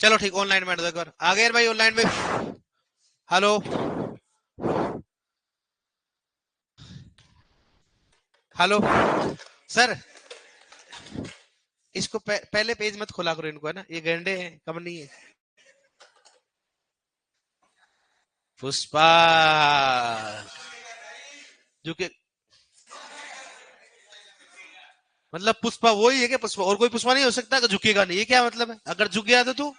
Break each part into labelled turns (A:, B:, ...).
A: चलो ठीक, ऑनलाइन में एक बार आ गए भाई ऑनलाइन में। हेलो। हेलो सर, इसको पहले पेज मत खोला करो इनको, है ना, ये गंडे हैं, कम नहीं है। पुष्पा जो कि मतलब पुष्पा वही है कि पुष्पा और कोई पुष्पा नहीं हो सकता अगर झुकेगा नहीं, ये क्या मतलब है? अगर झुक गया तो तू,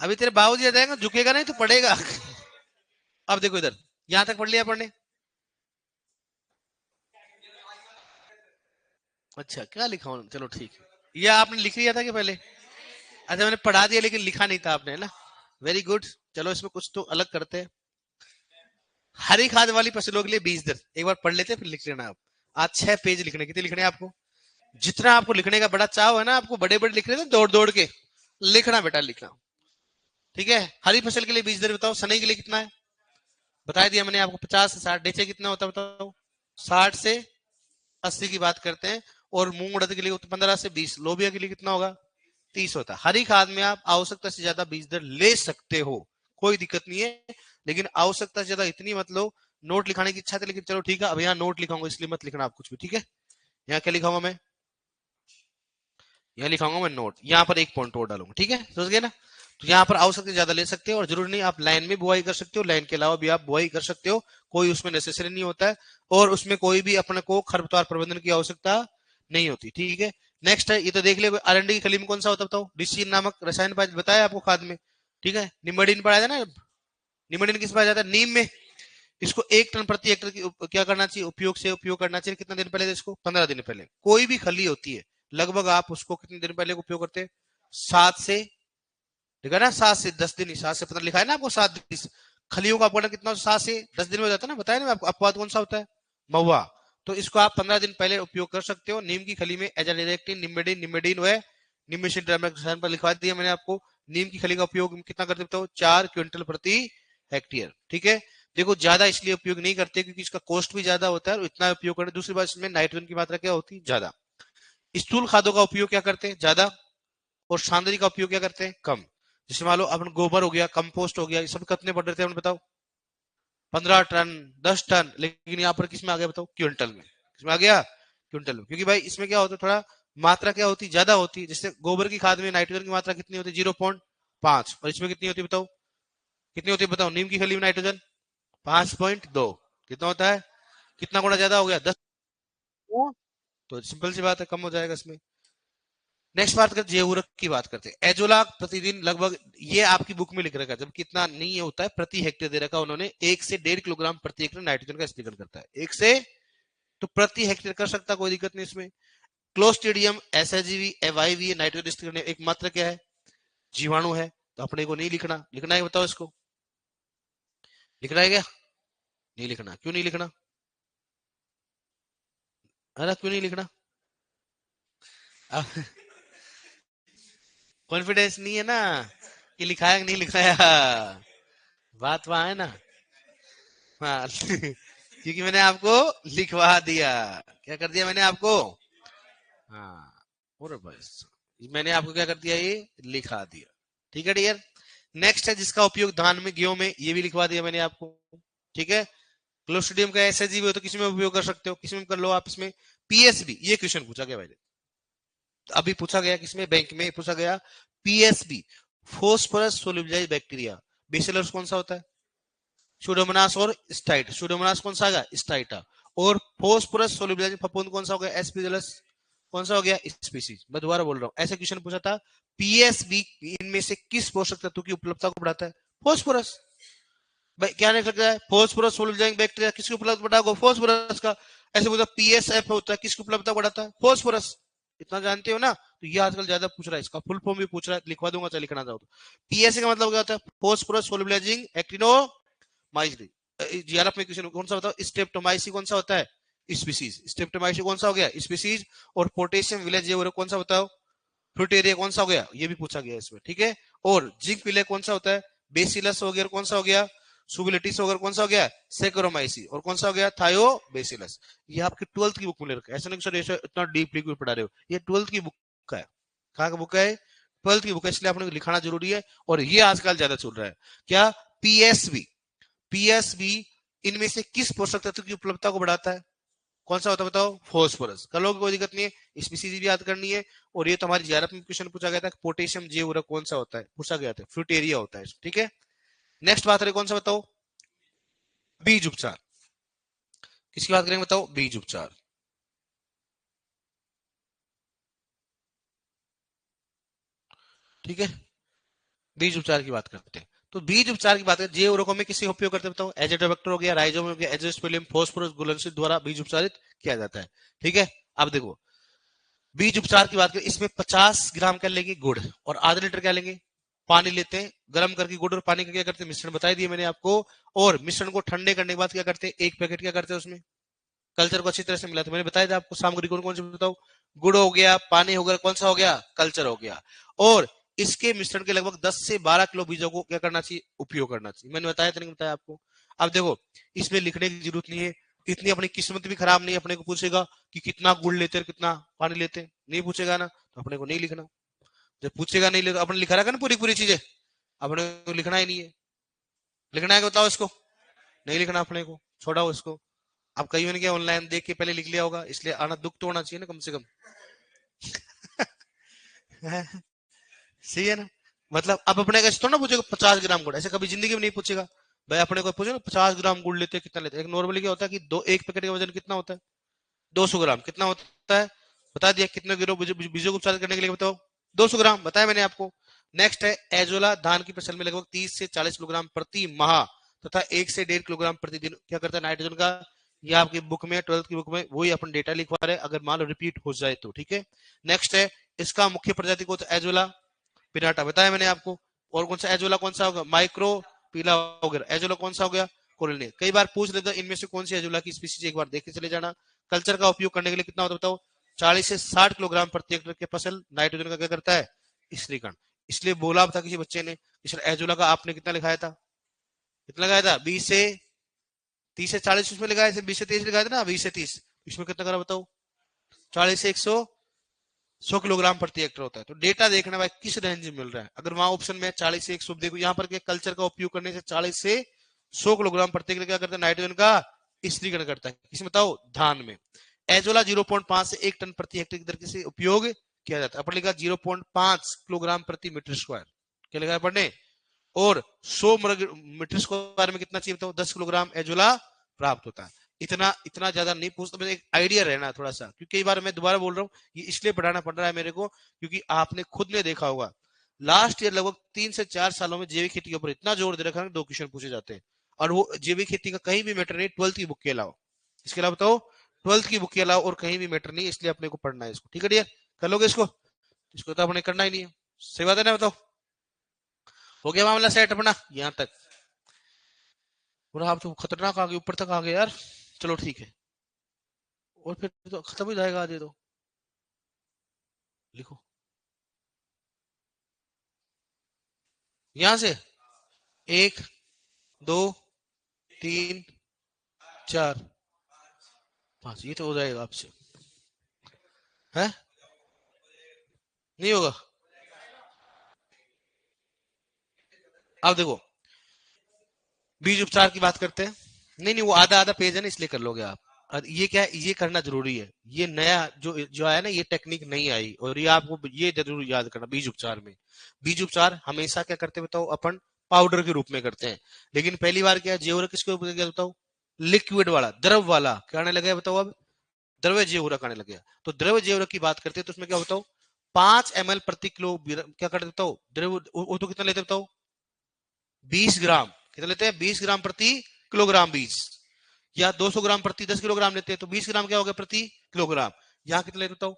A: अभी तेरे बाबूजी आ जाएगा, झुकेगा नहीं तो पड़ेगा। अब देखो इधर, यहां तक पढ़ लिया पढ़ने। अच्छा क्या लिखा हूं, चलो ठीक है। ये आपने लिख लिया था कि पहले? अच्छा मैंने पढ़ा दिया लेकिन लिखा नहीं था आपने, है ना। Very good. चलो इसमें कुछ तो अलग करते हैं। हरी खाद वाली फसलों के लिए बीज दर एक बार पढ़ लेते हैं, फिर लिख लेना आप। आज 6 पेज लिखने, कितने लिखने हैं आपको? जितना आपको लिखने का बड़ा चाव है ना, आपको बड़े बड़े लिख रहे थे दौड़ दौड़ के, लिखना बेटा लिखना। ठीक है, हरी फसल के लिए बीज दर बताओ, सनई के लिए कितना है? बता दिया मैंने आपको, 50 से 60। ढेचे कितना होता है बताओ? 60 से 80 की बात करते हैं। और मूंग उड़द के लिए 15 से 20। लोबिया के लिए कितना होगा? 30 होता है। हरी खाद में आप आवश्यकता से ज्यादा बीज दर ले सकते हो, कोई दिक्कत नहीं है, लेकिन आवश्यकता से ज्यादा इतनी मत लो। नोट लिखाने की इच्छा थी लेकिन चलो ठीक है, अब यहाँ नोट लिखाऊंगा इसलिए मत लिखना आप कुछ भी, ठीक है। यहाँ क्या लिखाऊंगा मैं? यहाँ लिखाऊंगा मैं नोट, यहाँ पर एक पॉइंट और डालूंगा, ठीक है, समझ गए ना। तो यहाँ पर आवश्यकता से ज्यादा ले सकते हो, और जरूर नहीं आप लाइन में बुआई कर सकते हो, लाइन के अलावा भी आप बुआई कर सकते हो, कोई उसमें नेसेसरी नहीं होता है। और उसमें कोई भी अपने को खरपतवार प्रबंधन की आवश्यकता नहीं होती, ठीक है। नेक्स्ट है, ये तो देख ले, आरएनडी की खली में कौन सा होता है बताओ? डिसिन नामक रसायन बताया आपको खाद में, ठीक है। निम्बेडिन पढ़ाया था ना। निम्बेडिन किस पाया जाता है? नीम में। इसको 1 टन प्रति हेक्टर की क्या करना चाहिए? उपयोग करना चाहिए कितना दिन पहले? इसको 15 दिन पहले। कोई भी खली होती है लगभग आप उसको कितने दिन पहले उपयोग करते हैं? 7 से, लिखा ना 7 से 10 दिन, 7 से 15 लिखा है ना आपको, 7 दिन। खलियों का अपघटन कितना? 7 से 10 दिन में हो जाता है ना, बताया ना आपको। अपवाद कौन सा होता है? महुआ। तो इसको आप 15 दिन पहले उपयोग कर सकते हो। नीम की खली में एजाडिरेक्टिन, निम्बेडिन, निम्बेडिन व निम्बिशिन पर लिखवा दिया मैंने आपको। नीम की खली का उपयोग कितना करते हो? 4 क्विंटल प्रति हेक्टेयर, ठीक है। देखो ज्यादा इसलिए उपयोग नहीं करते क्योंकि इसका कॉस्ट भी ज्यादा होता है, और इतना उपयोग करने, दूसरी बात इसमें नाइट्रोजन की मात्रा क्या होती है? ज्यादा। स्थूल खादों का उपयोग क्या करते हैं? ज्यादा। और सांद्री का उपयोग क्या करते हैं? कम। जैसे मान लो अपन गोबर हो गया, कंपोस्ट हो गया, ये सब कितने पड़ रहे थे बताओ? 15 टन, 10 टन, लेकिन यहाँ पर किस में आ गया बताओ? क्विंटल में। किसमें आ गया? क्विंटल में। क्योंकि भाई इसमें क्या होता है, थोड़ा मात्रा क्या होती है? ज्यादा होती है। जैसे गोबर की खाद में नाइट्रोजन की मात्रा कितनी होती है? 0.5। और इसमें कितनी होती है बताओ? कितनी होती है बताओ? नीम की खली में नाइट्रोजन 5.2। कितना होता है? कितना गुना ज्यादा हो गया? 10। तो सिंपल सी बात है, कम हो जाएगा इसमें। नेक्स्ट बात करते हैं, उर्वरक की बात करते हैं। एजोला प्रतिदिन लगभग, ये आपकी बुक में लिख रखा है, जब कितना नहीं होता है, प्रति हेक्टेयर दे रखा है उन्होंने, 1 से 1.5 किलोग्राम प्रति हेक्टेयर नाइट्रोजन का स्थिरीकरण करता है। 1 से, तो प्रति हेक्टेयर कर सकता, कोई दिक्कत नहीं इसमें। क्लोस्ट्रिडियम, एसएजीवी, एवाईवी नाइट्रोजन स्थिरीकरण एक मात्रा क्या है? जीवाणु है। तो अपने को नहीं लिखना, लिखना है बताओ इसको? लिखना है क्या? नहीं लिखना, क्यों नहीं लिखना? अरे क्यों नहीं लिखना? कॉन्फिडेंस नहीं है ना कि लिखाया कि नहीं लिखाया, बात वहां है ना। हाँ। क्योंकि मैंने आपको लिखवा दिया। क्या कर दिया मैंने आपको? हाँ। और बस मैंने आपको क्या कर दिया? ये लिखा दिया, ठीक है डियर। नेक्स्ट है, जिसका उपयोग धान में, गेहूं में, ये भी लिखवा दिया मैंने आपको, ठीक है। क्लोस्ट्रिडियम का एसएसजी भी हो तो किसी में उपयोग कर सकते हो, किसी में कर लो आप इसमें। पीएसबी, ये क्वेश्चन पूछा गया भाई, अभी पूछा गया, किसमें? बैंक में पूछा गया। PSB, phosphorus solubilized bacteria. Bacillus कौन सा होता है? सुडोमोनास और स्टाइट। सुडोमोनास कौन सा आएगा? स्टाइटा। और फोस्फोरस सोल्यूबलाइज्ड फफूंद कौन सा हो गया? एस्पिरिलस। कौन सा हो गया? स्पीसीज। मैं दोबारा बोल रहा हूं, ऐसे क्वेश्चन पूछा था। पीएसबी इनमें से किस पोषक तत्व की उपलब्धता को बढ़ाता है? फोस्फोरस। भाई क्या नहीं सकता है? फोस्फोरस सोल्यूबलाइज्ड बैक्टीरिया किसकी उपलब्धता बढ़ाएगा? फोस्फोरस का। ऐसे बोलता पीएसएफ होता है, किसकी उपलब्धता बढ़ाता है? फोस्फोरस। इतना जानते हो ना, तो ये आजकल ज्यादा पूछ रहा है, इसका फुल फॉर्म भी पूछ रहा है, लिखवा दूंगा चाहे लिखना चाहो तो। पीएसए का मतलब क्या होता है? Phosphorus solubilizing actinomycin. GRF में क्वेश्चन कौन सा बताओ? स्ट्रेप्टोमाइसी कौन सा होता है? स्पीसीज। स्ट्रेप्टोमाइसी कौन सा हो गया? स्पीसीज। और पोटेशियम विलेज ये कौन सा बताओ? फ्रूटेरिया कौन सा हो गया? ये भी पूछा गया इसमें, ठीक है। और जिंक विले कौन सा होता है? बेसिलस हो गया। कौन सा हो गया? सुबिलिटिस हो गया। कौन सा हो गया? सेक्रोमाइसी। और कौन सा हो गया? थायो बेसिलस। ये आपकी 12th की बुक में ले रखा है, ऐसा नहीं सर इतना डीपली क्यों पढ़ा रहे हो, ये 12th की बुक का है। कहाँ का बुक है? 12th की बुक है, इसलिए आपने लिखाना जरूरी है। और ये आजकल ज्यादा चल रहा है क्या, पीएसबी। पीएसबी इनमें से किस पोषक तत्व की उपलब्धता को बढ़ाता है? कौन सा होता है बताओ? फॉस्फोरस। कर लोगे, कोई दिक्कत नहीं है, स्पीसीज भी याद करनी है। और ये तो हमारी जीआरएफ में क्वेश्चन पूछा गया था, पोटेशियम जैव उर्वरक कौन सा होता है, पूछा गया था, फ्रूटेरिया होता है, ठीक है। नेक्स्ट बात करें, कौन सा बताओ? बीज उपचार। किसकी बात करेंगे बताओ? बीज उपचार। ठीक है, बीज उपचार की बात करते हैं। तो बीज उपचार की बात करें, जैव उर्वरकों में किसी उपयोग करते हैं बताओ? एजेटोबैक्टर हो गया, राइजोम हो गया, एजोस्पेरियम, फास्फोरस, घुलनशील द्वारा बीज उपचारित किया जाता है। ठीक है, अब देखो बीज उपचार की बात करें, इसमें 50 ग्राम क्या लेंगे? गुड़। और आधा लीटर क्या लेंगे? पानी लेते हैं। गर्म करके गुड़ और पानी का क्या करते हैं? मिश्रण बता दिया मैंने आपको। और मिश्रण को ठंडे करने के बाद क्या करते हैं? एक पैकेट क्या करते हैं उसमें कल्चर को अच्छी तरह से मिलाते हैं। मैंने बताया था आपको सामग्री कौन कौन सी बताओ? गुड़ हो गया, पानी हो गया, कौन सा हो गया? कल्चर हो गया। और इसके मिश्रण के लगभग 10 से 12 किलो बीजों को क्या करना चाहिए? उपयोग करना चाहिए। मैंने बताया था नहीं बताया आपको? अब देखो, इसमें लिखने की जरूरत नहीं है, इतनी अपनी किस्मत भी खराब नहीं है, अपने को पूछेगा कि कितना गुड़ लेते हैं कितना पानी लेते हैं, नहीं पूछेगा ना, तो अपने को नहीं लिखना। जब पूछेगा नहीं ले तो अपने लिखा रहेगा ना पूरी पूरी चीजें, अपने को लिखना ही नहीं है। लिखना है बताओ इसको? नहीं लिखना अपने को, छोड़ाओ इसको। अब कई ने क्या ऑनलाइन देख के पहले लिख लिया होगा, इसलिए आना दुख तो होना चाहिए ना कम से कम। सही है ना? मतलब अब अपने का थोड़ा ना पूछेगा 50 ग्राम गुड़, ऐसे कभी जिंदगी में नहीं पूछेगा। भाई अपने को पूछे ना 50 ग्राम गुड़ लेते हैं कितना लेते हैं? एक नॉर्मली क्या होता है कि दो एक पैकेट का वजन कितना होता है? 200 ग्राम। कितना होता है? बता दिया। कितने किलो बीजों को उपचार करने के लिए बताओ? 200 ग्राम बताया मैंने आपको। नेक्स्ट है एजोला। धान की फसल में लगभग 30 से 40 किलोग्राम प्रति माह तथा 1 से 1.5 किलोग्राम प्रतिदिन क्या करता है नाइट्रोजन का? ये आपकी बुक में 12th की बुक में वही अपन डेटा लिखवा रहे हैं, अगर मान लो रिपीट हो जाए तो। ठीक है, नेक्स्ट है इसका मुख्य प्रजाति कौन सा? एजोला पिनाटा बताया मैंने आपको। और कौन सा एजोला कौन सा होगा? माइक्रो पीला वगैरह। एजोला कौन सा हो गया? कोरोनिया। कई बार पूछ लेते इनमें से कौन सी एजोला की स्पीसीज, एक बार देख के चले जाना। कल्चर का उपयोग करने के लिए कितना होता है बताओ? 40 से 60 किलोग्राम प्रति हेक्टेयर के फसल नाइट्रोजन का क्या करता है? स्त्रीकरण। इसलिए बोला था किसी बच्चे ने, एजोला का आपने कितना लिखाया था? कितना लगाया था? 20 से 30 से 40 उसमें लगाया, 20 से 30 लगाया था ना, 20 से 30। इसमें कितना करा बताओ? 40 से 100 किलोग्राम प्रति हेक्टर होता है। तो डेटा देखना भाई किस रेंज में मिल रहा है। अगर वहां ऑप्शन में 40 से 100 देखो, यहाँ पर क्या कल्चर का उपयोग करने से 40 से 100 किलोग्राम प्रति हेक्टर क्या करता है? नाइट्रोजन का स्त्रीकरण करता है। इसमें बताओ धान में एजोला 0.5 से 1 टन प्रति हेक्टर की दर से उपयोग किया जाता है। अपन लिखा 0.5 किलोग्राम प्रति मीटर स्क्वायर, क्या लिखा है पढ़ने? और 100 मीटर स्क्वायर में कितना चाहिए बताओ? 10 किलोग्राम एजोला प्राप्त होता है। इतना इतना ज्यादा नहीं पूछता, तो एक आइडिया रहना थोड़ा सा, क्योंकि कई बार मैं दोबारा बोल रहा हूँ, ये इसलिए पढ़ाना पड़ रहा है मेरे को क्योंकि आपने खुद ने देखा होगा लास्ट ईयर लगभग 3 से 4 सालों में जैविक खेती के ऊपर इतना जोर दे रखा है, 2 क्वेश्चन पूछे जाते हैं। और वो जैविक खेती का कहीं भी मैटर नहीं, 12th की बुक के अलावा। इसके अलावा बताओ 12th की बुक के अलावा और कहीं भी मैटर नहीं, इसलिए अपने को पढ़ना है इसको। ठीक है डियर, कर लोगे इसको? इसको तो अपने करना ही नहीं है। सही बात है ना? बताओ हो गया मामला सेट अपना यहाँ तक? और आप तो खतरनाक आ गए, ऊपर तक आ गए यार। चलो ठीक है, और फिर तो खत्म हो जाएगा आज ये तो। लिखो यहां से 1 2 3 4 5, ये तो हो जाएगा आपसे। है नहीं होगा? अब देखो बीज उपचार की बात करते हैं। नहीं नहीं, वो आधा आधा पेज है ना, इसलिए कर लोगे आप। और ये क्या है, ये करना जरूरी है। ये नया जो जो आया ना, ये टेक्निक नहीं आई, और ये आपको ये जरूर याद करना। बीज उपचार में बीज उपचार हमेशा क्या करते बताओ? अपन पाउडर के रूप में करते हैं। लेकिन पहली बार क्या जेवर किसके ऊपर गया बताओ? लिक्विड वाला, द्रव वाला क्या आने लगा बताओ? अब द्रव्य जैवरक आने लग गया। तो द्रव्य जैवरक की बात करते हैं तो उसमें क्या बताओ? 5 ml प्रति किलो क्या करते बताओ? द्रव्य वो तो कितना लेते बताओ? 20 ग्राम। कितना लेते हैं? 20 ग्राम प्रति किलोग्राम बीज। या 200 ग्राम प्रति 10 किलोग्राम लेते हैं, तो 20 ग्राम क्या हो गया प्रति किलोग्राम? यहाँ कितना लेते बताओ?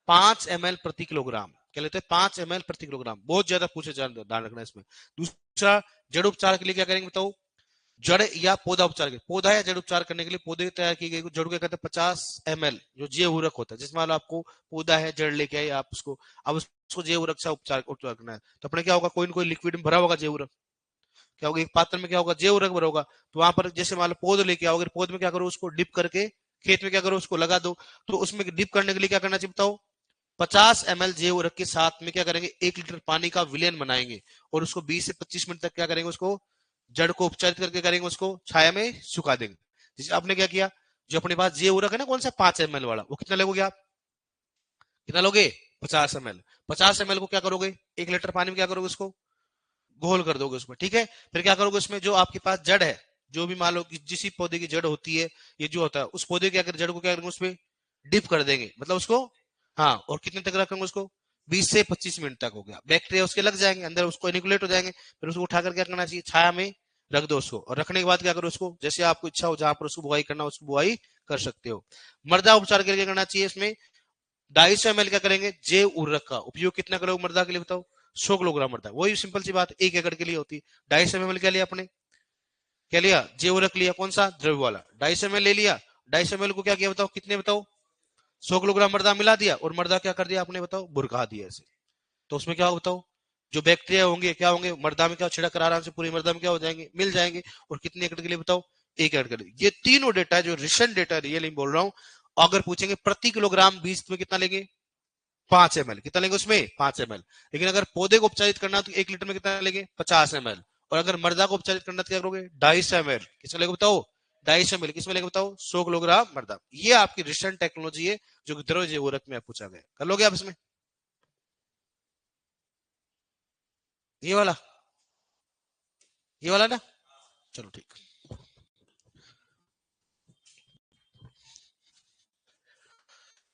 A: 5 ml प्रति किलोग्राम। क्या लेते हैं? 5 ml प्रति किलोग्राम। बहुत ज्यादा पूछे, ध्यान रखना इसमें। दूसरा, जड़ उपचार के लिए क्या करेंगे बताओ? जड़ या पौधा उपचार के, पौधा या जड़ उपचार करने के लिए पौधे तैयार की गई जड़ क्या कहते हैं? 50 ml जो जैव उर्वरक होता है। जिसमें मान लो आपको पौधा है, जड़ लेके आए आप उसको, अब उसको जैव उर्वरक से उपचार उपचार करना है, तो अपने क्या होगा? कोई ना कोई लिक्विड में भरा होगा जैव उर्वरक। क्या होगा? एक पात्र में क्या होगा? जैव उर्वरक भरा होगा। तो वहां पर जैसे मान लो पौध लेके आओगे, पौध में क्या करो? उसको डिप करके खेत में क्या करो? उसको लगा दो। तो उसमें डिप करने के लिए क्या करना चाहिए बताओ? 50 ml जे रख के साथ में क्या करेंगे, 1 लीटर पानी का विलयन बनाएंगे और उसको 20 से 25 मिनट तक क्या करेंगे, उसको जड़ को उपचारित करके करेंगे, उसको छाया में सुखा देंगे। जैसे आपने क्या किया, जो अपने पास जे रखा है ना, कौन सा 5 ml वाला, वो कितना लोगे आप, कितना लोगे, 50 ml। 50 ml को क्या करोगे, 1 लीटर पानी में क्या करोगे, उसको घोल कर दोगे उसमें, ठीक है। फिर क्या करोगे, उसमें जो आपके पास जड़ है, जो भी मान लो कि जिस पौधे की जड़ होती है, ये जो होता है उस पौधे की जड़ को क्या करेंगे, उसमें डिप कर देंगे, मतलब उसको, हाँ, और कितने तक रखेंगे उसको, 20 से 25 मिनट तक। हो गया, बैक्टीरिया उसके लग जाएंगे अंदर, उसको इनिकुलेट हो जाएंगे। फिर उसको उठाकर क्या करना चाहिए, छाया में रख दो उसको, और रखने के बाद क्या करो, उसको जैसे आपको इच्छा हो जहां पर उसको बुआई करना, उसको बुआई कर सकते हो। मृदा उपचार करके करना चाहिए इसमें 250 ml क्या करेंगे, जैव उर्वरक का उपयोग कितना करोगे मृदा के लिए, बताओ, 100 किलोग्राम मृदा, वही सिंपल सी बात 1 एकड़ के लिए होती है। 250 ml क्या लिया आपने, क्या लिया, जैव उर्वरक लिया, कौन सा, द्रव्य वाला, 250 ml ले लिया। 250 ml को क्या किया बताओ, कितने बताओ, 100 किलोग्राम मृदा मिला दिया, और मृदा क्या कर दिया आपने बताओ, बुरखा दिया ऐसे। तो उसमें क्या हो बताओ, जो बैक्टीरिया होंगे क्या होंगे मृदा में, क्या छिड़क कर आराम से पूरी मृदा में क्या हो जाएंगे, मिल जाएंगे। और कितने एकड़ के लिए बताओ, 1 एकड़ के लिए। ये तीनों डेटा है जो रिसेंट डेटा, रियल नहीं बोल रहा हूं। अगर पूछेंगे प्रति किलोग्राम बीज में कितना लेंगे, 5 ml, कितना लेंगे उसमें, 5 ml। लेकिन अगर पौधे को उपचारित करना तो 1 लीटर में कितना लेंगे, 50 ml। और अगर मृदा को उपचारित करना तो क्या करोगे, 250 ml। किसमें लेंगे बताओ, 250 ml, किसमें लेंगे बताओ, 100 किलोग्राम मृदा। ये आपकी रिसेंट टेक्नोलॉजी है जो कि द्रव जैवरक में पूछा गया, कर लोगे आप इसमें, ये वाला, ये वाला ना, चलो ठीक।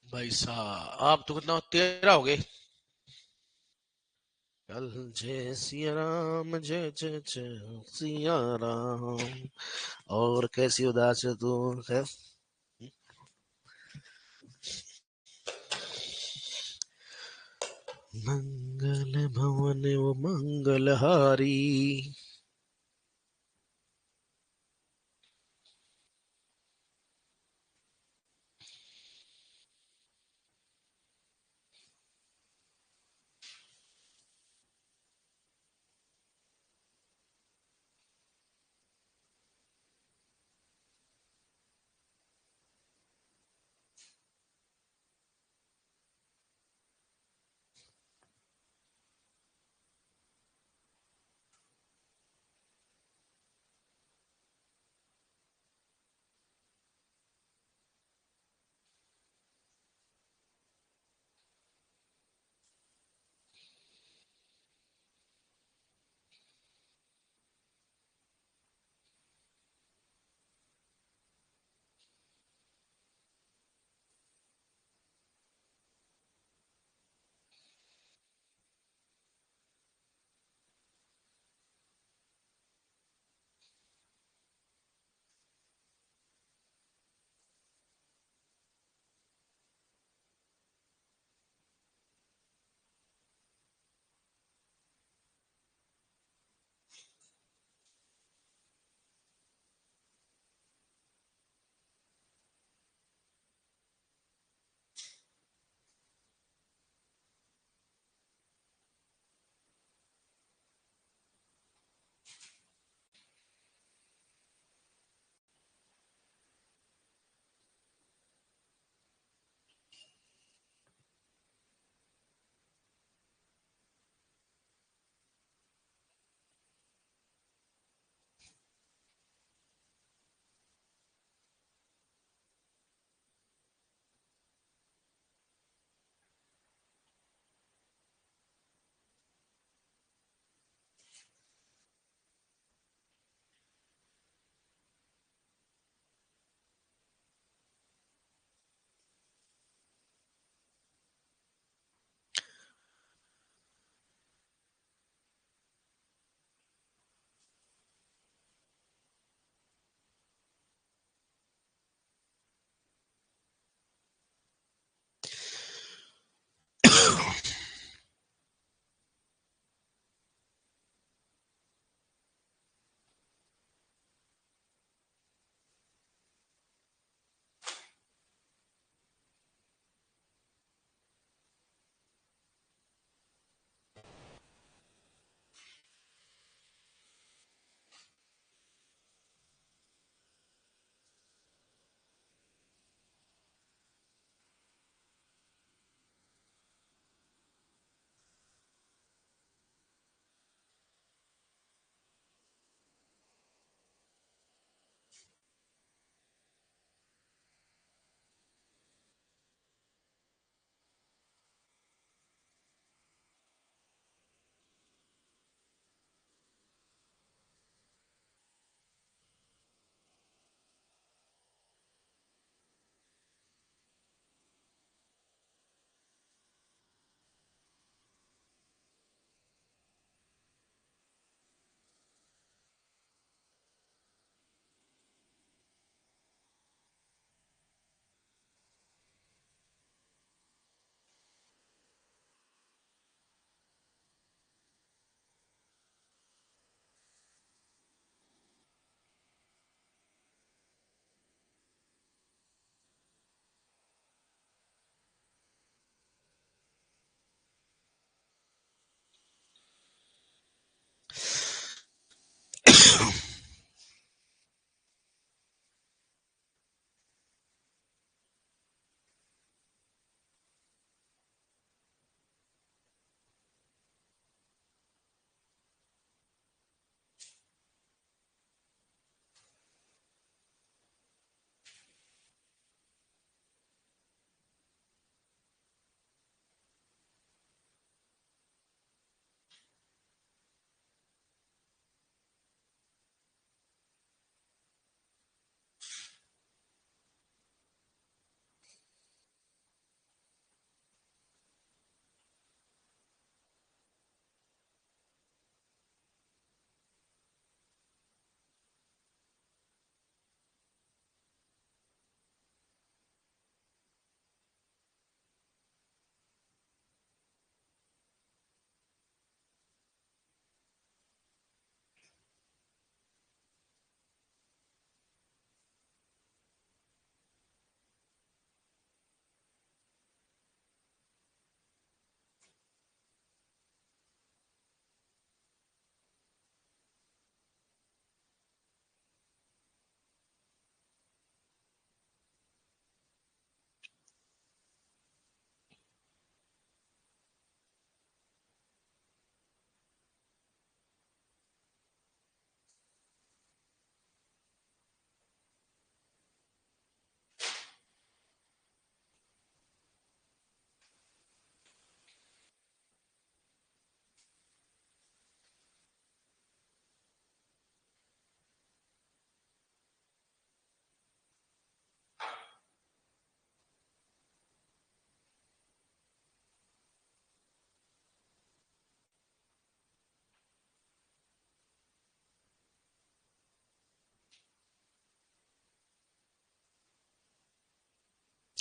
A: भाई साहब आप तो कितना 13 हो गए। कल जय सिया राम, जय जय जय सिया राम। और कैसी उदास है तू, है? मंगल भवन वो मंगलहारी।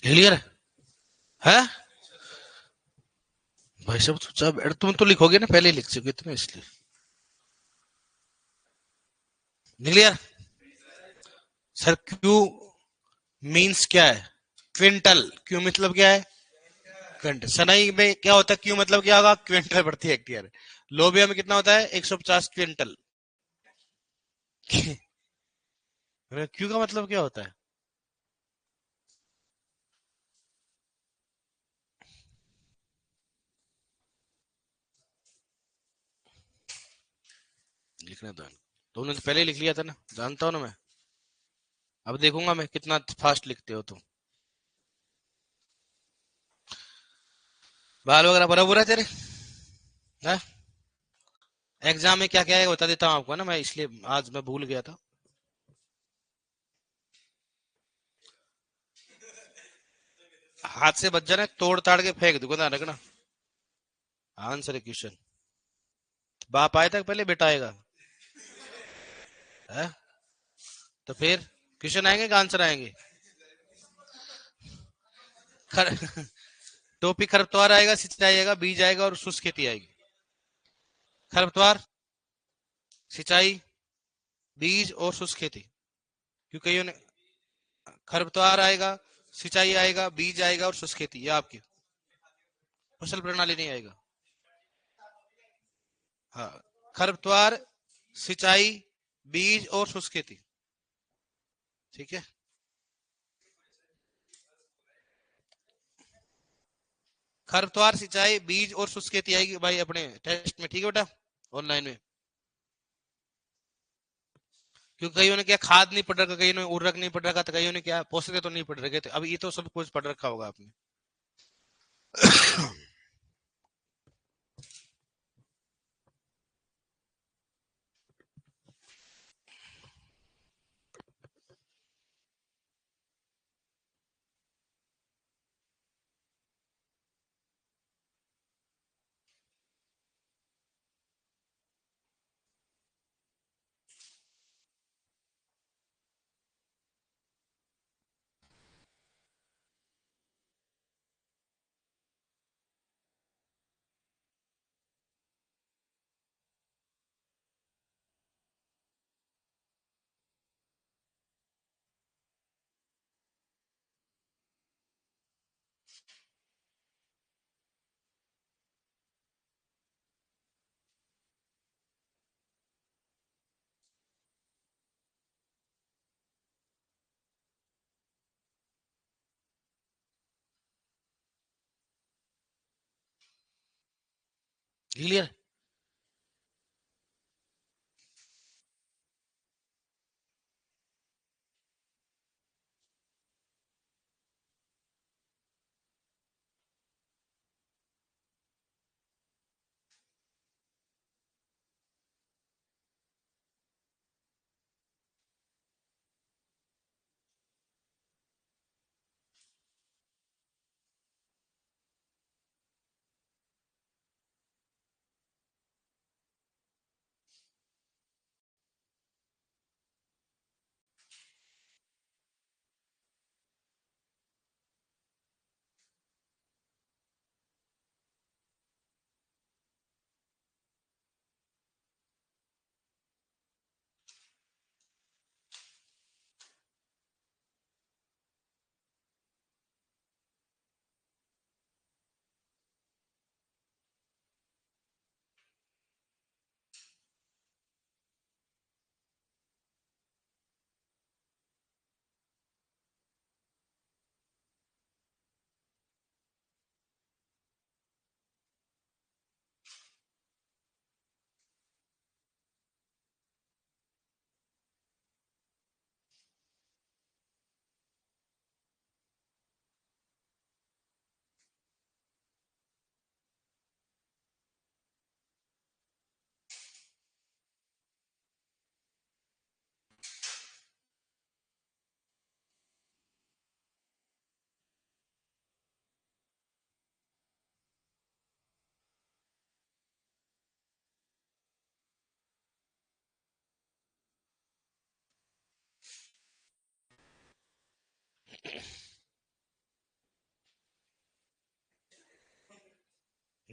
A: क्लियर है? भाई साहब सोचा, अरे तुम तो लिखोगे ना, पहले ही लिख चुके थे ना इसलिए। क्लियर? सर क्यू मीन्स क्या है? क्विंटल। क्यू मतलब क्या है? क्विंटल। सनई में क्या होता है? क्यू मतलब क्या होगा? क्विंटल प्रति हेक्टेयर। लोबिया में कितना होता है? 150 क्विंटल। क्यू का मतलब क्या होता है? लिखना तो है। तुमने तो पहले ही लिख लिया था ना, जानता हूं ना मैं। अब देखूंगा मैं कितना फास्ट लिखते हो तुम। बाल वगैरह बराबर है तेरे? है? एग्जाम में क्या क्या है बता देता हूँ आपको ना मैं, इसलिए आज मैं भूल गया था। हाथ से बच जाना, तोड़ ताड़ के फेंक दूंगा ना, रखना। आंसर है क्वेश्चन। बाप आए तक पहले बेटा आएगा। है? तो फिर क्वेश्चन आएंगे कि आंसर आएंगे? खर टोपी खरपतवार आएगा, सिंचाई आएगा, बीज आएगा और शुष्क खेती आएगी। खरपतवार, सिंचाई, बीज और शुष्क खेती। क्योंकि कईयों ने, खरपतवार आएगा, सिंचाई आएगा, बीज आएगा और शुष्क खेती, ये आपकी फसल प्रणाली नहीं आएगा। हाँ, खरपतवार, सिंचाई, बीज और शुष्क खेती। ठीक है। खरपतवार, सिंचाई, बीज और शुष्क खेती आएगी भाई अपने टेस्ट में, ठीक है बेटा, ऑनलाइन में। क्योंकि कईयों ने क्या खाद नहीं पढ़ रखा, कईयों ने उर्वरक नहीं पढ़ रखा, तो कईयों ने क्या पोषक तो नहीं पढ़ रखे थे, अब ये तो सब कुछ पढ़ रखा होगा आपने। क्लियर?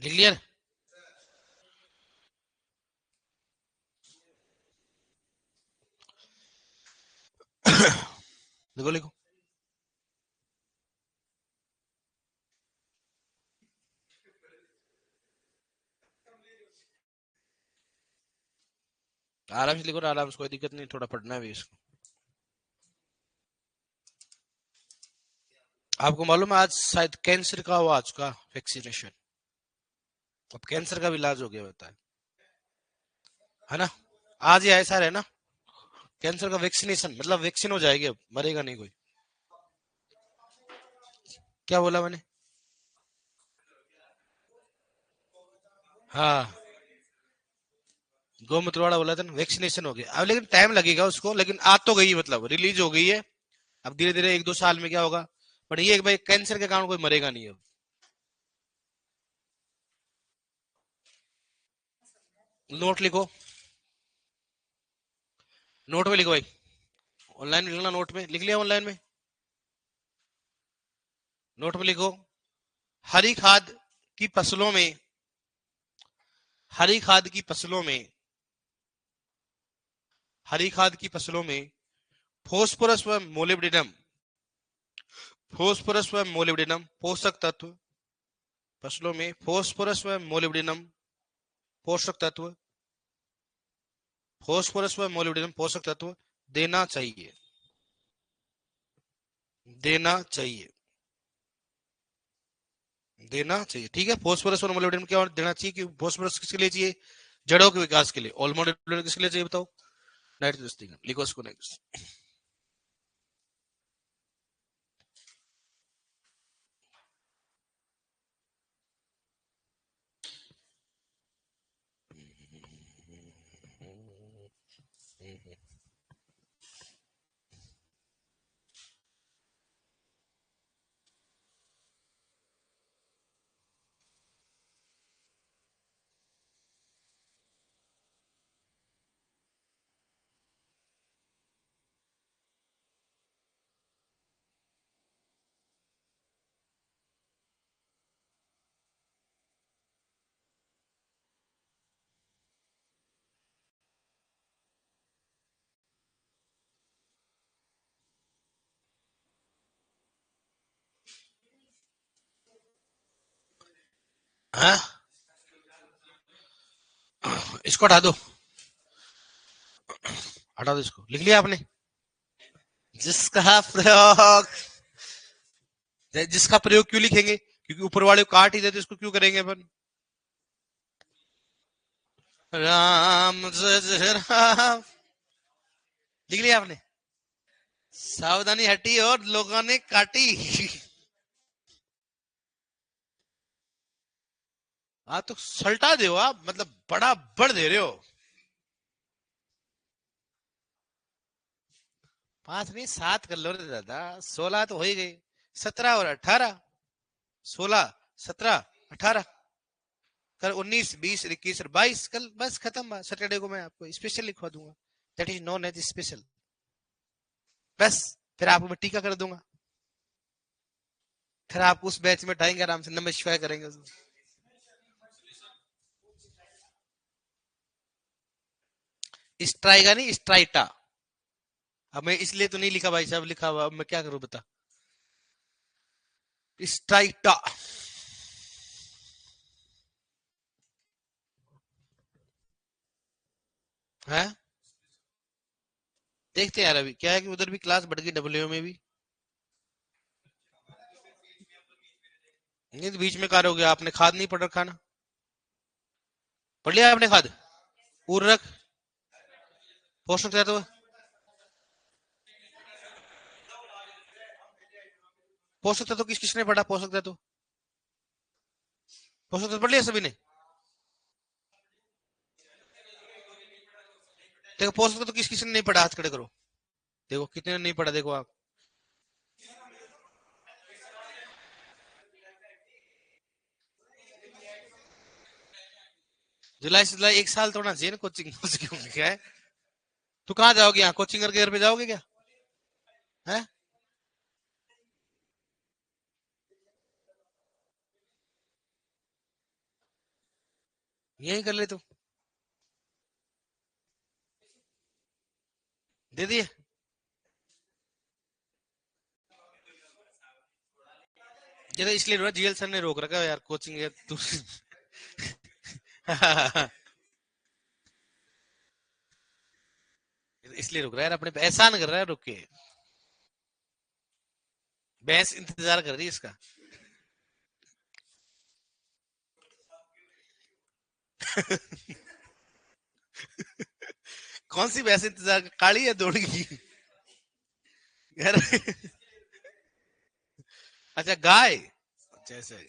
A: क्लियर? लिखो लिखो। आराम से लिखो ना, आराम से, कोई दिक्कत नहीं, थोड़ा पढ़ना भी इसको। आपको मालूम है आज शायद कैंसर का हुआ आज का वैक्सीनेशन। अब कैंसर का भी इलाज हो गया होता है ना? आज ही ऐसा है ना, कैंसर का वैक्सीनेशन, मतलब वैक्सीन हो जाएगी, अब मरेगा नहीं कोई। क्या बोला मैंने? हाँ, गोमूत्र वाला बोला था ना, वैक्सीनेशन हो गया अब, लेकिन टाइम लगेगा उसको, लेकिन आ तो गई, मतलब रिलीज हो गई है। अब धीरे धीरे 1-2 साल में क्या होगा, पर ये भाई कैंसर के कारण कोई मरेगा नहीं अब। नोट लिखो, नोट में लिखो भाई, ऑनलाइन लिखना, नोट में लिख लिया, ऑनलाइन में नोट में लिखो। हरी खाद की फसलों में, हरी खाद की फसलों में, हरी खाद की फसलों में फोस्फोरस व मोलिब्डेनम, फोस्फोरस व मोलिब्डेनम पोषक तत्व, फसलों में फोस्फोरस व मोलिब्डेनम पोषक तत्व, फोस्फोरस व मोलिब्डेनम पोषक तत्व देना चाहिए, देना चाहिए, देना चाहिए। ठीक है, फोस्फोरस और मोलिब्डेनम क्या देना चाहिए? कि फोस्फोरस किसके लिए चाहिए? जड़ों के विकास के लिए। और मोलिब्डेनम किसके लिए चाहिए बताओ? नाइट्रोजन। लिखो इसको नेक्स्ट। हाँ, इसको हटा दो, हटा दो इसको। लिख लिया आपने? जिसका प्रयोग, जिसका प्रयोग क्यों लिखेंगे? क्योंकि ऊपर वाले को काट ही देते, इसको क्यों करेंगे अपन? राम जय राम। लिख लिया आपने? सावधानी हटी और लोगों ने काटी। हाँ तो सल्टा दे आप, मतलब बड़ा बढ़ दे रहे हो। 5 नहीं 7 कर लो रे दादा, 16 तो हो ही गई। 17 और 18, 16, 17, 18, कल 19, 20, 21 और 22, कल बस खत्म। सैटरडे को मैं आपको स्पेशल लिखवा दूंगा, that is known as special. बस, फिर आपको मैं टीका कर दूंगा, फिर आप उस बैच में उठाएंगे, आराम से नमस्कार करेंगे। स्ट्राइगा नहीं, स्ट्राइटा। अब मैं इसलिए तो नहीं लिखा भाई साहब, लिखा हुआ, अब मैं क्या करूं बता। स्ट्राइटा। है, देखते हैं यार, अभी क्या है कि उधर भी क्लास बढ़ गई, डब्ल्यू में भी। नहीं तो बीच में कार हो गया, आपने खाद नहीं पढ़ रखा ना? पढ़ लिया आपने खाद? उर्वरक, पोषक तत्व, पोषक तत्व किस किसने पढ़ा? पोषक तत्व, पोषक तत्व पढ़ लिया सभी ने? देखो पोषक तत्व किस किसने नहीं पढ़ा, हाथ खड़े करो। देखो कितने ने नहीं पढ़ा, देखो आप। जुलाई से जुलाई 1 साल थोड़ा जेन कोचिंग क्या है? तू कहाँ जाओगे? यहाँ कोचिंग करके घर पे जाओगे क्या? है? यही कर ले तू। दे दिए। ये तो इसलिए जीएल सर ने रोक रखा है यार कोचिंग है तू। इसलिए रुक रहा है यार, अपने पे एहसान कर रहा है रुक के। भैंस इंतजार कर रही है इसका। कौन सी भैंस इंतजार, काली है दौड़गी? यार। अच्छा गाय। अच्छा ऐसा है।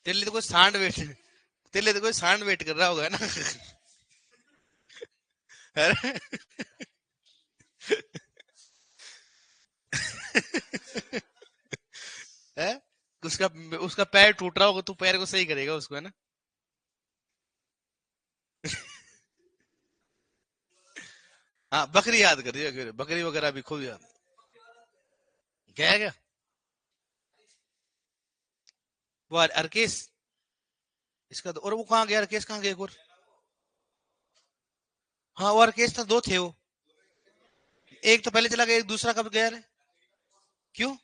A: तेरे लिए तो कोई सांड वेट, तेरे लिए तो कोई सांड वेट कर रहा होगा ना। अरे, है? उसका उसका पैर टूट रहा होगा, तू पैर को सही करेगा उसको, है ना? हाँ बकरी याद कर रही है, बकरी वगैरह भी खूब याद। क्या है क्या? वो अर्केश। इसका तो, और वो कहाँ गया अर्केश, कहाँ गया एक और? हाँ वो अर्केश था, दो थे वो। एक तो पहले चला गया, एक दूसरा कब गया रे? क्यों?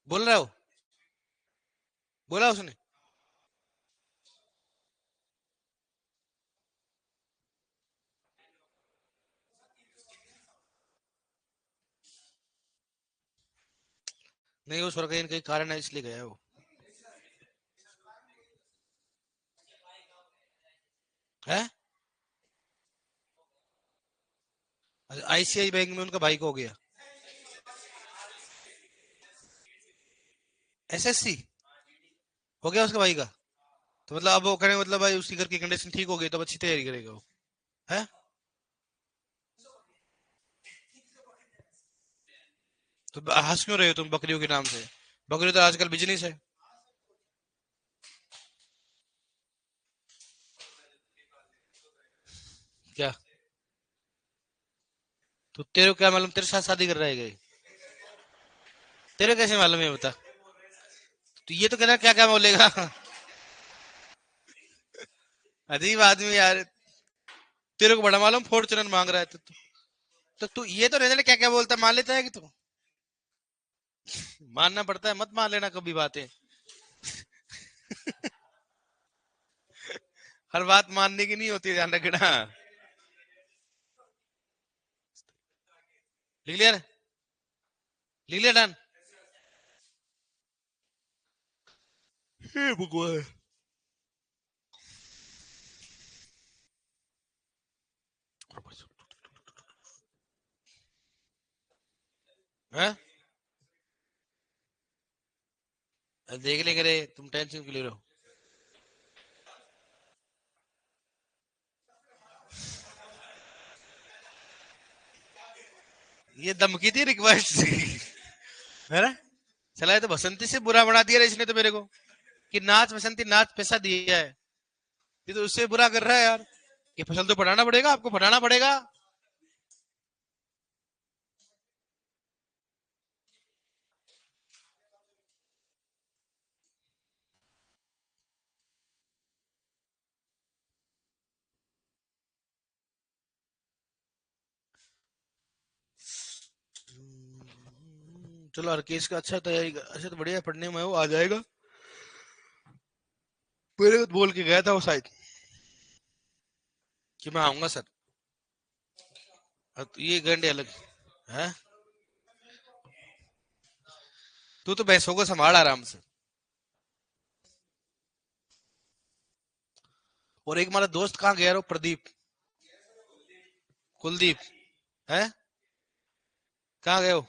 A: बोल रहा हो? बोला उसने? नहीं, वो स्वर्ग का कहीं कारण है इसलिए गया वो। है? आईसीआई बैंक में उनका भाई को हो गया। एसएससी हो गया उसके भाई का? तो मतलब अब वो करें, मतलब भाई उसकी घर की कंडीशन ठीक हो गई तो अब अच्छी तैयारी करेगा वो। है? तो हंस क्यों रहे हो तुम बकरियों के नाम से? बकरी तो आजकल बिजनेस है। क्या? तो तेरे को क्या मालूम तेरे साथ शादी कर रहा है क्या ये? तेरे को कैसे मालूम है बता? तो ये तो कहना क्या क्या बोलेगा। अजीब आदमी यार। तेरे को बड़ा मालूम फॉर्चूनर मांग रहा है तो तू ये तो नहीं जाने क्या क्या बोलता है, मान लेता है कि तू? मानना पड़ता है, मत मान लेना कभी बातें। हर बात मानने की नहीं होती है, ध्यान रखना। लिख लिया? लिख लिया डन? हे भगवान। हैं? देख लेंगे रे, तुम टेंशन क्यों ले रहे हो? ये धमकी थी, रिक्वेस्ट? है ना? चला, ये तो बसंती से बुरा बना दिया रे इसने तो मेरे को। कि नाच बसंती, नाच पैसा दिया है। ये तो उससे बुरा कर रहा है यार। ये फसल तो बढ़ाना पड़ेगा, आपको बढ़ाना पड़ेगा। चलो हर केस का अच्छा तैयारी अच्छा तो बढ़िया पढ़ने में वो आ जाएगा। मेरे को तो बोल के गया था वो शायद कि मैं आऊंगा सर। अब तो ये घंटे अलग है। तू तो भैंसों को संभाल आराम से। और एक हमारा दोस्त कहाँ गया रो, प्रदीप? कुलदीप? है? कहाँ गए हो?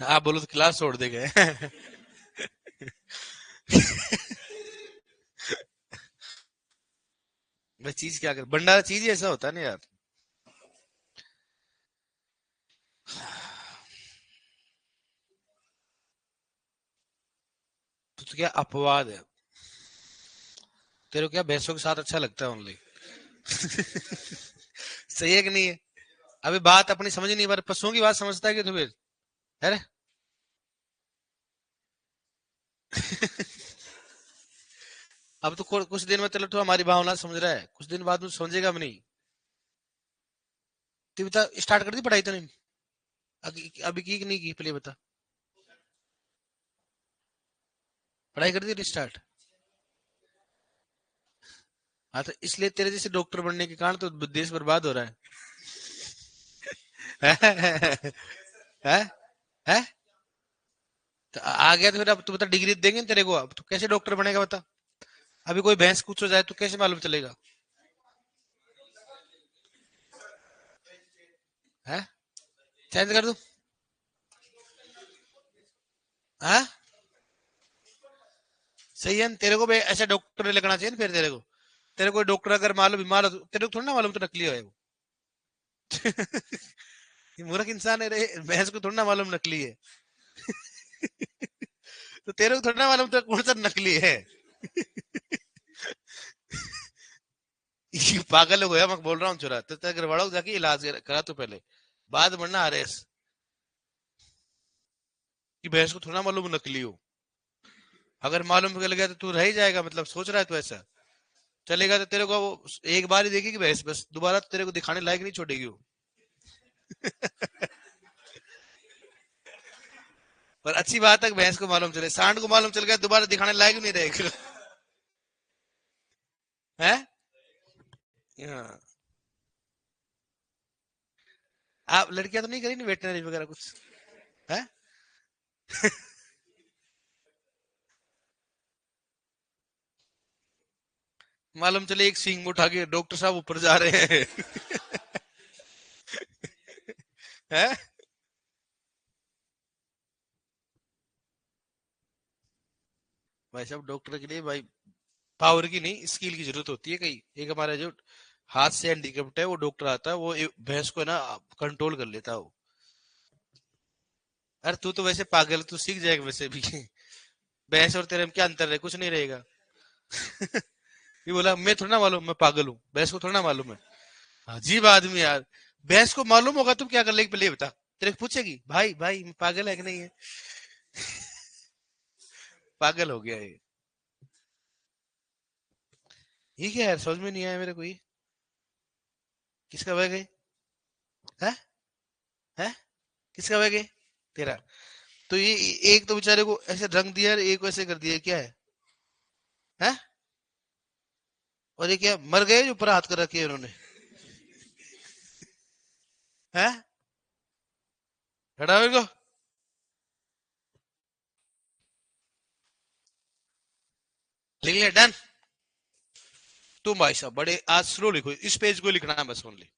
A: आप बोलो तो क्लास छोड़ देंगे। मैं चीज क्या कर, भंडारा चीज ही ऐसा होता है ना यार। तो क्या अपवाद है? तेरे को क्या भैंसों के साथ अच्छा लगता है ओनली? सही है कि नहीं है? अभी बात अपनी समझ ही नहीं पा रहा, पशुओं की बात समझता है कि तू फिर? अरे अब तो कुछ दिन में चलो तो हमारी भावना समझ रहा है, कुछ दिन बाद में समझेगा भी नहीं। तू बता, स्टार्ट कर दी पढ़ाई तो नहीं? अभी की कि नहीं की, पहले बता। पढ़ाई कर दी स्टार्ट? हाँ तो इसलिए तेरे जैसे डॉक्टर बनने के कारण तो देश बर्बाद हो रहा है। है? है? तो आ गया तो फिर अब तू बता, डिग्री देंगे ना तेरे को, अब तू कैसे डॉक्टर बनेगा बता? अभी कोई भैंस कुछ हो जाए तो कैसे मालूम चलेगा? है? चेंज कर दूं? हाँ, सही है ना? तेरे को भी ऐसा डॉक्टर लगना चाहिए ना फिर तेरे को। तेरे को डॉक्टर अगर मालूम बीमार हो तो तेरे को थोड़ा ना मालूम तो नकली है वो। ये मूर्ख इंसान है रे, भैंस को थोड़ा ना मालूम नकली है। तो तेरे को थोड़ा ना मालूम तो कौन सा नकली है। ये पागल हो गया, मैं बोल रहा हूँ चुरा तो तेरे घर वालों को जाके इलाज करा तो पहले, बाद बढ़ना आरएस। कि भैंस को थोड़ा ना मालूम नकली हो। अगर मालूम चल गया तो तू रह ही जाएगा, मतलब सोच रहा है तू ऐसा? चलेगा तो तेरे को वो एक बार ही देखेगी भैंस, बस दोबारा तो तेरे को दिखाने लायक नहीं छोड़ेगी वो। पर अच्छी बात है कि भैंस को मालूम चले, सांड को मालूम चल गया दोबारा दिखाने लायक नहीं रहेगा। है? हाँ। आप लड़कियां तो नहीं करी नहीं वेटनरी वगैरह कुछ? है? मालूम चले एक सींग उठा के डॉक्टर साहब ऊपर जा रहे हैं। है? भाई साहब डॉक्टर के लिए भाई पावर की नहीं, स्किल की जरूरत होती है कहीं। एक हमारा जो हाथ से हैंडीकेप्ट है वो डॉक्टर आता है, वो भैंस को ना कंट्रोल कर लेता है वो। अरे तू तो वैसे पागल, तू सीख जाएगा वैसे भी। भैंस और तेरे में क्या अंतर है? कुछ नहीं रहेगा। ये बोला मैं थोड़ा ना मालूम, मैं पागल हूँ, भैंस को थोड़ा ना मालूम है। अजीब आदमी यार। भैंस को मालूम होगा तुम क्या कर लेगी पहले ये बता। तेरे को पूछेगी भाई भाई मैं पागल है कि नहीं है? पागल हो गया ये। ये क्या यार, समझ में नहीं आया मेरे को ये। किसका बैग है? है? है? किसका बैग है? तेरा? तो ये एक तो बेचारे को ऐसे रंग दिया और एक वैसे कर दिया, क्या है? है? और ये क्या मर गए जो ऊपर हाथ कर रखे है उन्होंने? है? हटाओ इनको। लिख लिया, डन। तुम भाई साहब बड़े आज स्लो लिखो, इस पेज को लिखना है बस ओनली।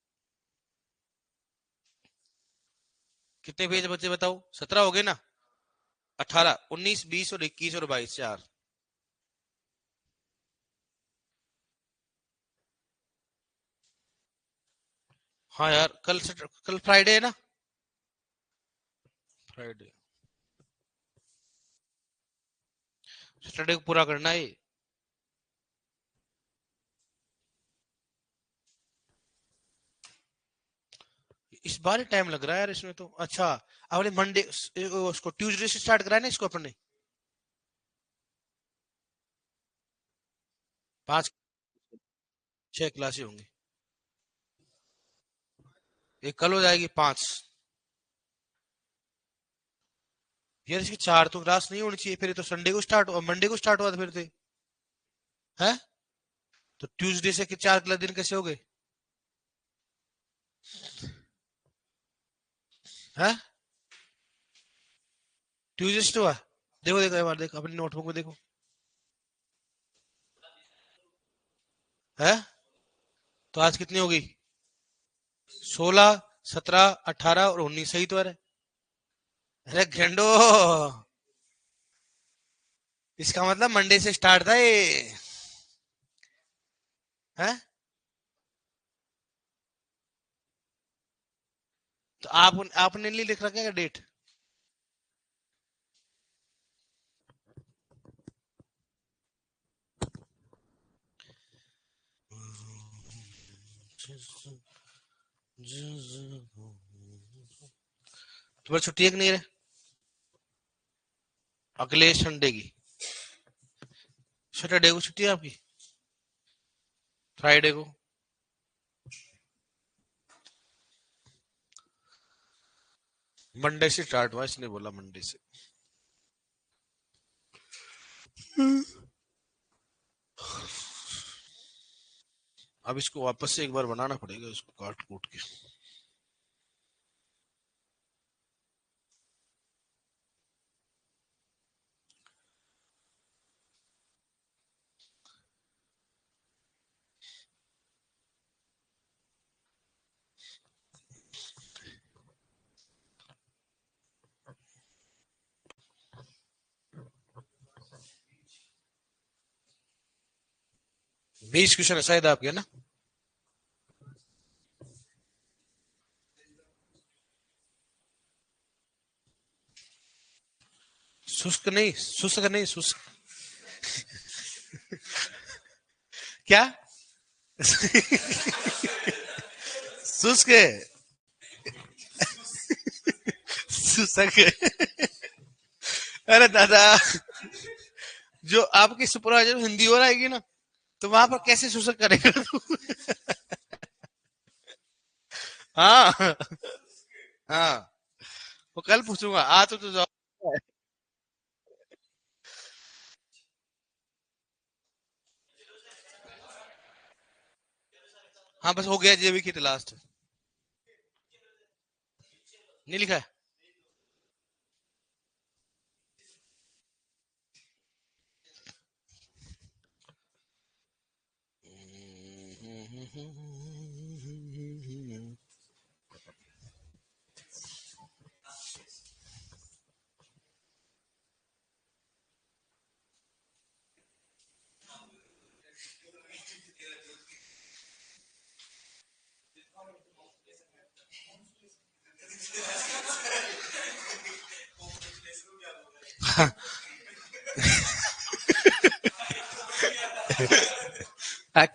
A: कितने पेज बच्चे बताओ, 17 हो गए ना? 18, 19, 20 और 21 और 22, चार। हाँ यार, कल फ्राइडे है ना? फ्राइडे। सैटरडे को पूरा करना है ये। इस बार ही टाइम लग रहा है यार इसमें तो। अच्छा, अपने मंडे उसको ट्यूसडे से स्टार्ट कराया ना इसको अपने। 5 6 क्लासें होंगी। एक कल हो जाएगी 5। यार इसकी 4 तो क्लास नहीं होनी चाहिए, फिर ये तो संडे को स्टार्ट हुआ, मंडे को स्टार्ट हुआ था फिर थे। है? तो ट्यूसडे से 4 क्लास दिन कैसे हो गए? है? ट्यूसडे से हुआ? देखो देखो एक बार देखो अपनी नोटबुक में देखो। है? तो आज कितनी हो गई? 16, 17, 18 और 19, सही तो है। अरे घंटो, इसका मतलब मंडे से स्टार्ट था ये। है तो आपने नहीं लिख रखा है डेट? तुम्हारी छुट्टी है कि नहीं रे? अगले संडे की? सैटरडे को छुट्टी है आपकी? फ्राइडे को? मंडे से स्टार्ट हुआ, इसने बोला मंडे से। अब इसको वापस से एक बार बनाना पड़ेगा, इसको काट कूट के। बीस क्वेश्चन है शायद आपके, है ना? शुष्क नहीं, शुष्क नहीं, शुष्क। क्या? शुष्क है? शुष्क है? अरे दादा, जो आपकी सुपरवाइजर हिंदी हो आएगी ना, तो वहां पर कैसे शुष्क करेगा तू? हाँ। हाँ, वो कल पूछूंगा, आज तो जवाब। हाँ बस हो गया, जेबी की लास्ट। नहीं लिखा है?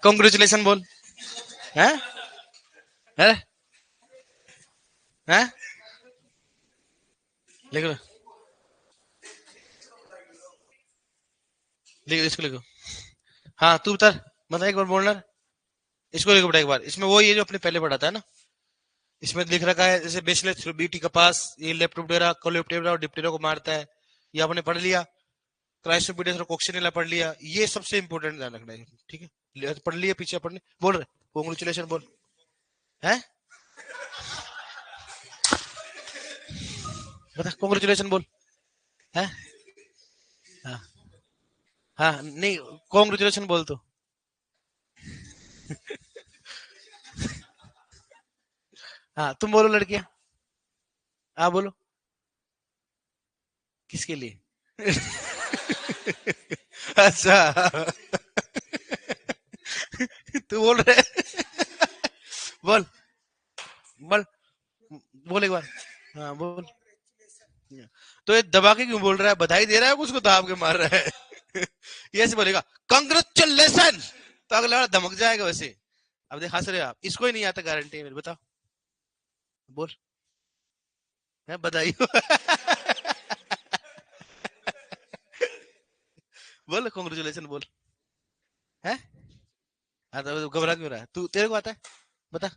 A: कॉन्ग्रेचुलेशन बोल। है? है? है? लिख लो, लिख इसको लिखो। हाँ तू बता, बता एक बार बोलना। इसको लिखो बेटा एक बार, इसमें वो ये जो अपने पहले पढ़ा था ना, इसमें लिख रखा है जैसे बेसिलस बीटी कपास, ये लेप्टोप्टेरा कोलेप्टेरा और डिप्टेरा को मारता है, ये आपने पढ़ लिया। क्राइसोपीडियस और कोक्सिनेला पढ़ लिया, ये सबसे इंपॉर्टेंट ध्यान रखना है, ठीक है? पढ़ लिया, पीछे पढ़ने बोल रहे। कॉन्ग्रेचुलेशन बोल। है? बता कॉन्ग्रेचुलेशन बोल। है? हाँ। हाँ नहीं, कॉन्ग्रेचुलेशन बोल तो। हाँ तुम बोलो लड़कियां। हाँ बोलो। किसके लिए? अच्छा। तू बोल रहे? बोल, बोल, बोल एक बार। हाँ बोल। तो ये दबा के क्यों बोल रहा है? बधाई दे रहा है उसको, दाब के मार रहा है? ये ऐसे बोलेगा कंग्रेचुलेशन, तो अगला वाला धमक जाएगा वैसे। अब देख हंस रहे हो आप, इसको ही नहीं आता गारंटी है मेरे, बताओ। बोल। है बधाई हो। बोल कॉन्ग्रेचुलेशन बोल। है? हाँ तो घबरा क्यों रहा है तू, तेरे को आता है? बता।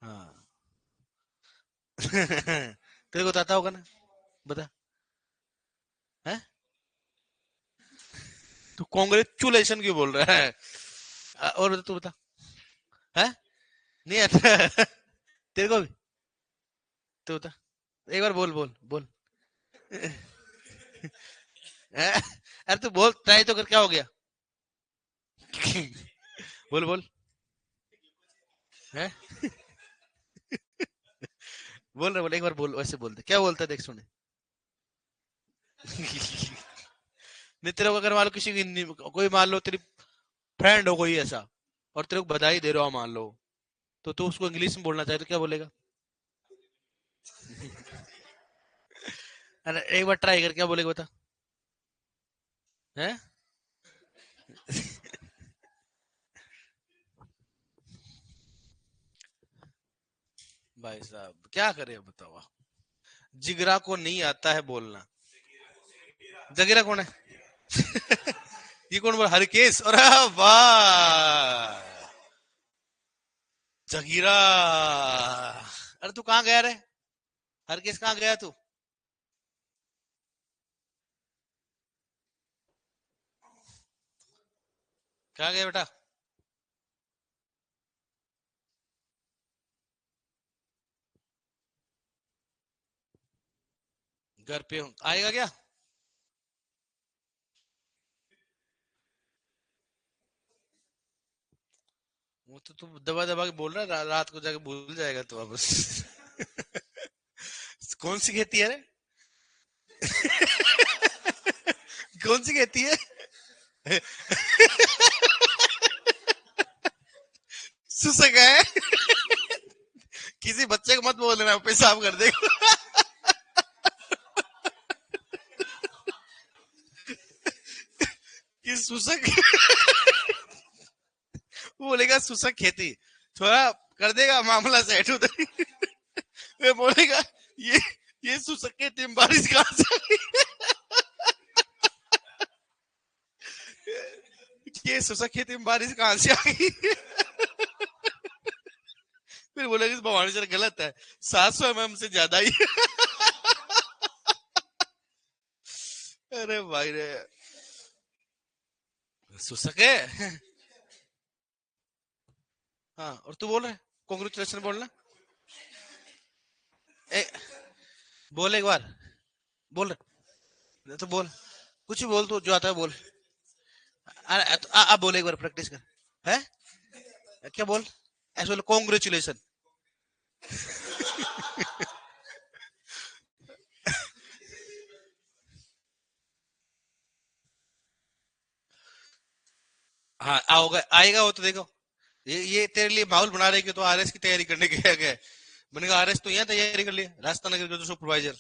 A: हाँ। तेरे को तो आता होगा ना? बता। है? तू कॉन्ग्रेचुलेशन क्यों बोल रहा है? और बता, तू बता। है? नहीं आता? तेरे को भी? तू बता, एक बार बोल बोल बोल। अरे तू बोल, ट्राई तो कर, क्या हो गया? बोल बोल। है? बोल रहे, बोल एक बार बोल, वैसे बोलते क्या बोलता है, देख सुने। नहीं तेरे को अगर मान लो किसी की कोई मान लो तेरी फ्रेंड हो कोई ऐसा, और तेरे को बधाई दे रहा हो मान लो, तो तू उसको इंग्लिश में बोलना चाहे तो क्या बोलेगा? अरे एक बार ट्राई कर, क्या बोलेगा बता। हैं? भाई साहब क्या करे बताओ। जिगरा को नहीं आता है बोलना। जगीरा कौन है? ये कौन बोला? हरकेश? और वाह, जगीरा। अरे तू कहाँ गया रे? हरकेश कहाँ गया तू? कहाँ गया बेटा? घर पे हूँ, आएगा क्या? वो तो तू दबा दबा के बोल रहा है, रात को जाके भूल जाएगा तू वापस। कौन सी खेती है रे? कौन सी खेती है? सुसक है। किसी बच्चे को मत बोल देना, पेशाब कर देगा। कि सुसक। वो बोलेगा सुसक खेती, थोड़ा कर देगा मामला सेट उधर। वो बोलेगा ये ये सुसक खेती में बारिश कहाँ से आ गई? ये सुसक खेती में बारिश कहाँ से आ गई? फिर बोलेगा इस भवानी सर गलत है, 700 mm से ज्यादा ही। अरे भाई रे, सुसक है। हाँ, और तू बोल रहा है कॉन्ग्रेचुलेशन बोलना। ए, बोल एक बार, बोल रहा तो बोल, कुछ भी बोल, तू जो आता है बोल। अब बोल एक बार, प्रैक्टिस कर। है? क्या बोल? ऐसे बोल, कॉन्ग्रेचुलेशन। हाँ आओगे, आएगा वो तो देखो। ये तेरे लिए माहौल बना रहे कि तो आरएस की तैयारी करने गया गया। मैंने कहा आरएस तो यहाँ तैयारी कर लिया, राजस्थान नगर का तो सुपरवाइजर।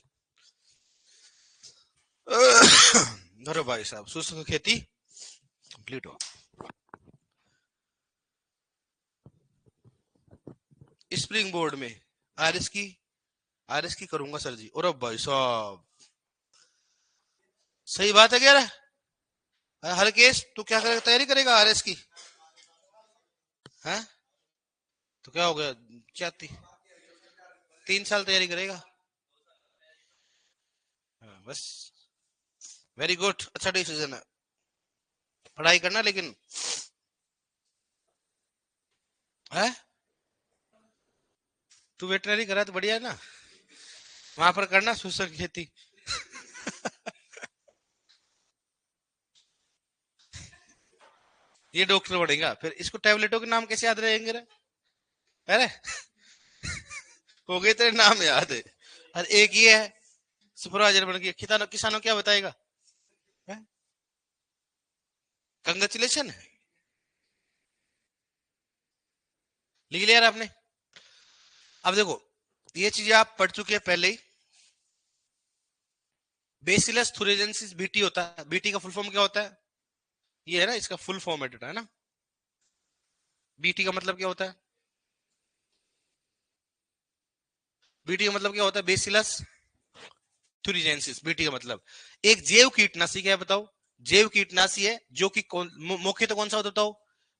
A: धरो भाई साहब, शुष्क खेती कंप्लीट हो। स्प्रिंग बोर्ड में आरएस की, आरएस की करूंगा सर जी। और अब भाई साहब, सही बात है क्या? हर केस तू क्या करेगा, तैयारी करेगा आरएस की? है? तो क्या हो गया, क्या 3 साल तैयारी करेगा? हाँ, बस। वेरी गुड, अच्छा डिसीजन है। पढ़ाई करना लेकिन। है? तू वेटनरी करा तो बढ़िया है ना, वहां पर करना शुष्क खेती। ये डॉक्टर बढ़ेगा, फिर इसको टैबलेटों के नाम कैसे याद रहेंगे रे? अरे हो गए तेरे नाम याद है। और एक ये है, सुपरवाइजर बन गया, किसानों किसानों क्या बताएगा? कंग्रेचुलेशन है, लिख लिया यार आपने। अब देखो, ये चीजें आप पढ़ चुके हैं पहले ही। बेसिलस थुरेजेंसिस बीटी होता है, बीटी का फुल फॉर्म क्या होता है? ये है ना, इसका फुल फॉर्म है ना। बीटी का मतलब क्या होता है? बीटी का मतलब क्या होता है? बेसिलस थुरिजेंसिस, बीटी का मतलब एक जैव कीटनाशी क्या है बताओ? जैव कीटनाशी है जो कि मुख्य तो कौन सा होता है?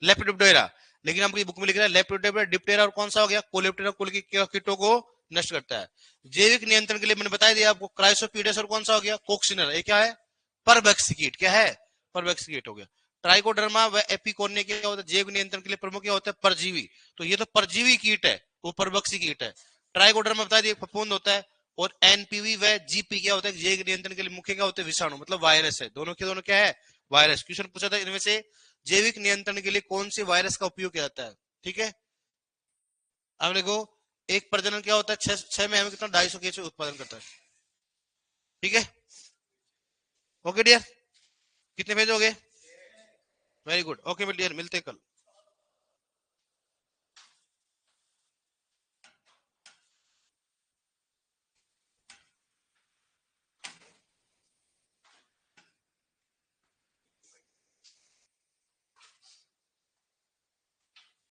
A: लेपिडोप्टेरा। लेकिन आपकी बुक में लिख रहा है लेपिडोप्टेरा, डिप्टेरा और कौन सा हो गया, कोलेप्टेरा, कुल की कीटों को नष्ट करता है। जैविक नियंत्रण के लिए मैंने बता दिया आपको, क्राइसोपीडस और कौन सा हो गया, कोक्सिनर। ये क्या है? परबेक्स कीट। क्या है? परबेक्स कीट हो गया। ट्राइकोडर्मा व एपिकोनिया क्या होता है? जैव नियंत्रण के लिए प्रमुख क्या होता है? परजीवी। तो ये तो परजीवी कीट है, वो परबक्सी कीट है। ट्राइकोडर्मा बता दिए फफूंद होता है। और एनपीवी व जीपी क्या होता है? जैव नियंत्रण के लिए मुख्य क्या होते हैं? विषाणु, मतलब वायरस है। दोनों के दोनों क्या है? वायरस। क्वेश्चन पूछा था इनमें से जैविक नियंत्रण के लिए कौन से वायरस का उपयोग किया जाता है? ठीक है, अब देखो, एक प्रजनन क्या होता है, 6 में कितना 250 केंचुए उत्पादन करता है। ठीक है, ओके डियर, कितने पेज हो गए? वेरी गुड, ओके डियर, मिलते हैं कल।